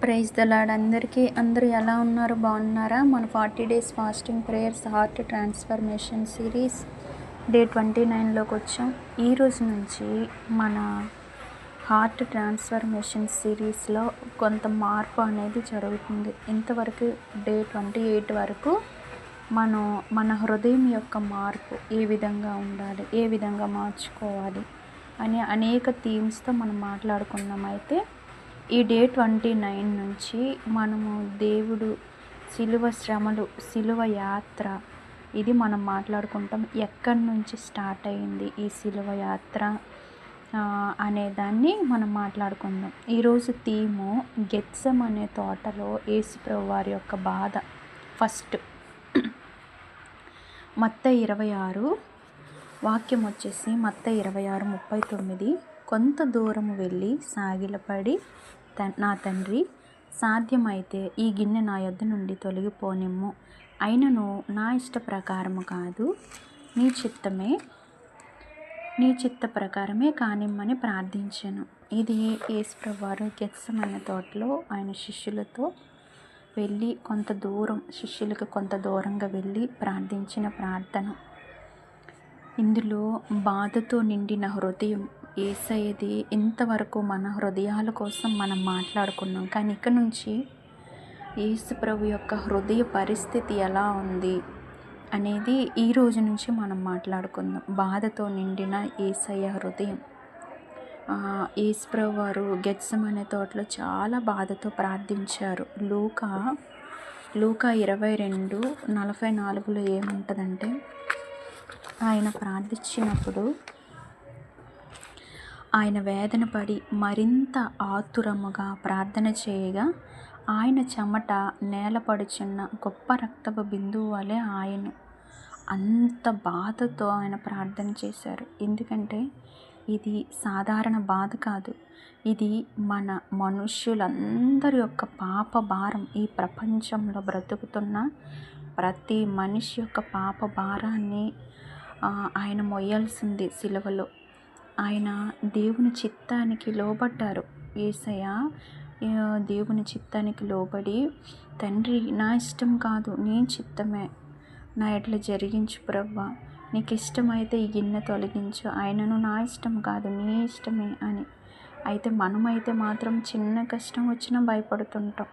Praise the lord అందరికీ. అందరూ ఎలా ఉన్నారు? బాగున్నారా? మన 40 days fasting prayers heart transformation series day 29లోకి వచ్చాం. ఈ రోజు నుంచి మన హార్ట్ ట్రాన్స్ఫర్మేషన్ సిరీస్లో కొంత మార్పు అనేది జరుగుతుంది. ఇంతవరకు డే 28 వరకు మన హృదయం యొక్క మార్పు ఏ విధంగా ఉండాలి, ఏ విధంగా మార్చుకోవాలి అని అనేక థీమ్స్తో మనం మాట్లాడుకున్నాం. అయితే ఈ డే 29 నుంచి మనము దేవుడు సిలువ శ్రమలు, సిలువ యాత్ర, ఇది మనం మాట్లాడుకుంటాం. ఎక్కడి నుంచి స్టార్ట్ అయింది ఈ సిలువ యాత్ర అనే దాన్ని మనం మాట్లాడుకుందాం. ఈరోజు థీము గెత్సెమనే తోటలో యేసుప్రభు వారి యొక్క బాధ. ఫస్ట్ మత్తయి 26 వాక్యం వచ్చేసి మత్తయి 26:39. కొంత దూరం వెళ్ళి సాగిలపడి, నా తండ్రి, సాధ్యమైతే ఈ గిన్నె నా యొద్ద నుండి తొలగిపోనిమ్ము, అయినను నా ఇష్ట ప్రకారము కాదు, నీ చిత్త ప్రకారమే కానిమ్మని ప్రార్థించాను. ఇది యేసుప్రభు వారు గెత్సెమనే తోటలో ఆయన శిష్యులతో వెళ్ళి శిష్యులకు కొంత దూరంగా వెళ్ళి ప్రార్థించిన ప్రార్థన. ఇందులో బాధతో నిండిన హృదయం యేసయ్యది. ఇంతవరకు మన హృదయాల కోసం మనం మాట్లాడుకున్నాం, కానీ ఇక నుంచి యేసుప్రభు యొక్క హృదయ పరిస్థితి ఎలా ఉంది అనేది ఈ రోజు నుంచి మనం మాట్లాడుకుందాం. బాధతో నిండిన యేసయ్య హృదయం. యేసుప్రభు వారు గెత్సెమనే తోటలో చాలా బాధతో ప్రార్థించారు. లూకా 22:44 ఏముంటుందంటే, ఆయన ప్రార్థించినప్పుడు ఆయన వేదన పడి మరింత ఆతురముగా ప్రార్థన చేయగా, ఆయన చెమట నేలపడుచున్న గొప్ప రక్తపు బిందువు వలె ఆయన అంత బాధతో ఆయన ప్రార్థన చేశారు. ఎందుకంటే ఇది సాధారణ బాధ కాదు, ఇది మన మనుష్యులందరి యొక్క పాప భారం. ఈ ప్రపంచంలో బ్రతుకుతున్న ప్రతి మనిషి యొక్క పాప భారాన్ని ఆయన మొయ్యాల్సింది సిలువలో. ఆయన దేవుని చిత్తానికి లోబడ్డారు. యేసయ్య దేవుని చిత్తానికి లోబడి, తండ్రి, నా ఇష్టం కాదు నీ చిత్తమే నా ఎట్లా జరిగించు ప్రభువా, నీకు ఇష్టమైతే ఈ గిన్నె తొలగించు, ఆయనను నా ఇష్టం కాదు నీ ఇష్టమే అని. అయితే మనమైతే మాత్రం చిన్న కష్టం వచ్చినా భయపడుతుంటాం.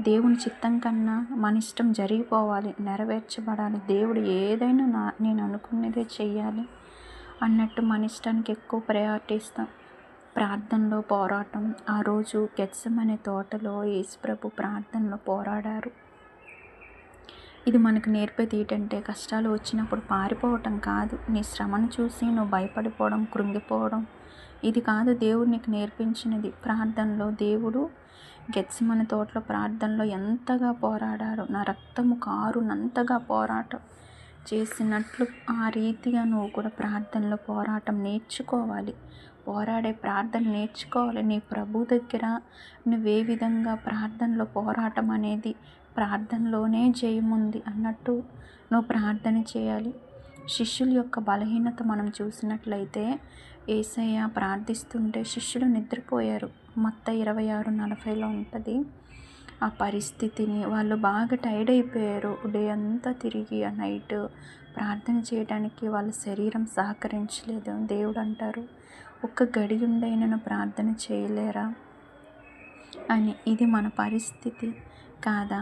దేవుని చిత్తం కన్నా మన ఇష్టం జరిగిపోవాలి, నెరవేర్చబడాలి, దేవుడు ఏదైనా నేను అనుకున్నదే చెయ్యాలి అన్నట్టు మన ఇష్టానికి ఎక్కువ ప్రయారిటీ ఇస్తాం. ప్రార్థనలో పోరాటం. ఆ రోజు గెత్సెమనే తోటలో యేసుప్రభు ప్రార్థనలో పోరాడారు. ఇది మనకు నేర్పేది ఏంటంటే, కష్టాలు వచ్చినప్పుడు పారిపోవటం కాదు, నీ శ్రమను చూసి నువ్వు భయపడిపోవడం, కృంగిపోవడం, ఇది కాదు దేవుడు నీకు నేర్పించినది. ప్రార్థనలో దేవుడు గెత్సెమనే తోటలో ప్రార్థనలో ఎంతగా పోరాడారు. నా రక్తము కారునంతగా పోరాటం చేసినట్లు ఆ రీతిగా నువ్వు కూడా ప్రార్థనలో పోరాటం నేర్చుకోవాలి. పోరాడే ప్రార్థన నేర్చుకోవాలి. నీ ప్రభు దగ్గర నువ్వే విధంగా ప్రార్థనలో పోరాటం అనేది, ప్రార్థనలోనే జయముంది అన్నట్టు నువ్వు ప్రార్థన చేయాలి. శిష్యుల యొక్క బలహీనత మనం చూసినట్లయితే, యేసయ్య ప్రార్థిస్తుంటే శిష్యులు నిద్రపోయారు. మత్తయి 26:40 ఉంటుంది. ఆ పరిస్థితిని వాళ్ళు బాగా టైర్డ్ అయిపోయారు. డే అంతా తిరిగి ఆ నైట్ ప్రార్థన చేయడానికి వాళ్ళ శరీరం సహకరించలేదు. దేవుడు అంటారు, ఒక్క గడి ఉండైనా ప్రార్థన చేయలేరా అని. ఇది మన పరిస్థితి కాదా?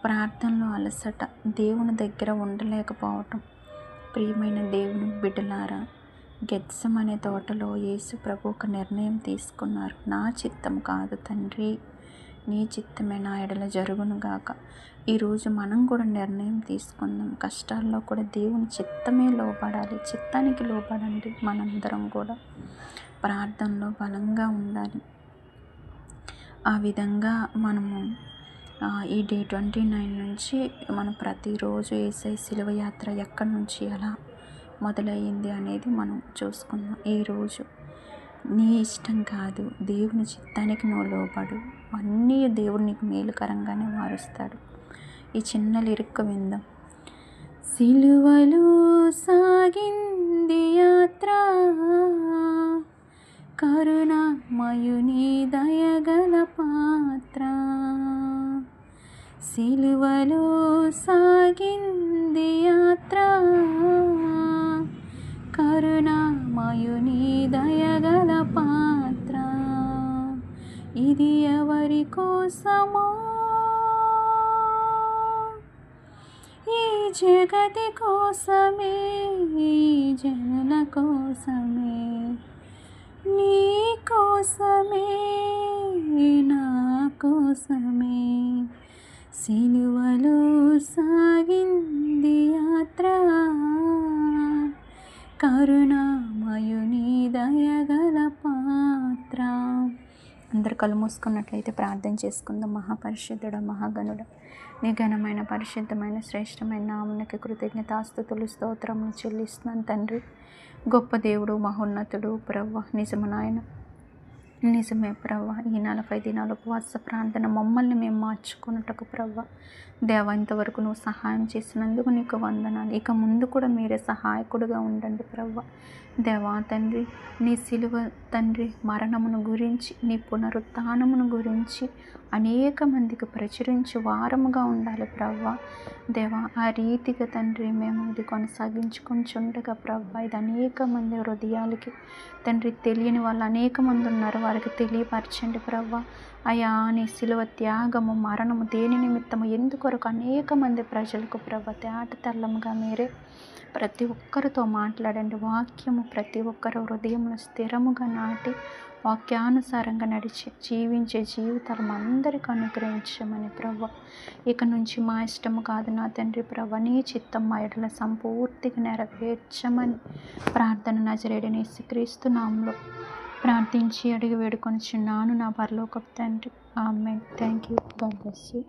ప్రార్థనలో అలసట, దేవుని దగ్గర ఉండలేకపోవటం. ప్రియమైన దేవుని బిడ్డలారా, గెత్సెమనే తోటలో యేసు ప్రభు ఒక నిర్ణయం తీసుకున్నారు. నా చిత్తం కాదు తండ్రి, నీ చిత్తమే నా ఎడల జరుగునుగాక. ఈరోజు మనం కూడా నిర్ణయం తీసుకుందాం. కష్టాల్లో కూడా దేవుని చిత్తమే లోబడాలి. చిత్తానికి లోబడండి. మనందరం కూడా ప్రార్థనలో బలంగా ఉండాలి. ఆ విధంగా మనము ఈ డే 29 నుంచి మనం ప్రతిరోజు యేసయ్య సిలువ యాత్ర ఎక్కడి నుంచి ఎలా మొదలయ్యింది అనేది మనం చూసుకుందాం. ఈరోజు నీ ఇష్టం కాదు, దేవుని చిత్తానికి నువ్వు లోబడు, అన్నీ దేవుడు నీకు మేలుకరంగానే మారుస్తాడు. ఈ చిన్న లిరిక్ విందాం. సిలువలో సాగింది యాత్ర, కరుణామయుని దయగల పాత్ర. సిలువలో సాగింది యాత్ర, కరుణామయుని దయగల పాత్ర. ఇది ఎవరి కోసమో, ఈ జగతి కోసమే, ఈ జనుల కోసమే, నీ కోసమే, నా కోసమే. సిలువలో సాగింది యాత్ర, కరుణామయుని దయగల పాత్ర. అందరు కళ్ళు మూసుకున్నట్లయితే ప్రార్థన చేసుకుందాం. మహాపరిశుద్ధుడ, మహాగణుడ, నీ ఘనమైన పరిశుద్ధమైన శ్రేష్టమైన నామమునకు కృతజ్ఞతాస్తుతులు స్తోత్రములు చెల్లిస్తున్నాను తండ్రి. గొప్ప దేవుడు, మహోన్నతుడు ప్రవ్వ, నిజము నాయన, నిజమే ప్రవ్వ. ఈ 40 దినాల ఉపవాస ప్రార్థన మమ్మల్ని మేము మార్చుకున్నట్టుకు ప్రవ్వ దేవ, ఇంతవరకు నువ్వు సహాయం చేసినందుకు నీకు వందనాలు. ఇక ముందు కూడా మీరే సహాయకుడుగా ఉండండి ప్రవ్వ దేవా. తండ్రి, నీ సిలువ తండ్రి మరణమును గురించి, నీ పునరుత్థానమును గురించి అనేక మందికి ప్రచురించి వారముగా ఉండాలి ప్రవ్వ దేవా. ఆ రీతిగా తండ్రి మేము ఇది కొనసాగించుకుంటుండగా ప్రవ్వ, ఇది అనేక మంది హృదయాలకి తండ్రి తెలియని వాళ్ళు అనేక మంది ఉన్నారు, వారికి తెలియపరచండి ప్రవ్వ. అయా, నీ సిలువ త్యాగము మరణము దేని నిమిత్తము ఎందుకొరకు అనేక మంది ప్రజలకు ప్రవ్వ తేట తెల్లముగా మీరే ప్రతి ఒక్కరితో మాట్లాడండి. వాక్యము ప్రతి ఒక్కరు హృదయంలో స్థిరముగా నాటి వాక్యానుసారంగా నడిచి జీవించే జీవితాలు అందరికీ అనుగ్రహించమని ప్రవ్వ. ఇక నుంచి మా ఇష్టము కాదు నా తండ్రి ప్రవ్వ, నీ చిత్తం మా ఎడల సంపూర్తిగా నెరవేర్చమని ప్రార్థన నజరేయుడైన యేసుక్రీస్తు నామములో ప్రార్థించి అడిగి వేడుకొనుచున్నాను నా పరలోకపు తండ్రి. ఆమేన్. Thank you. God bless you.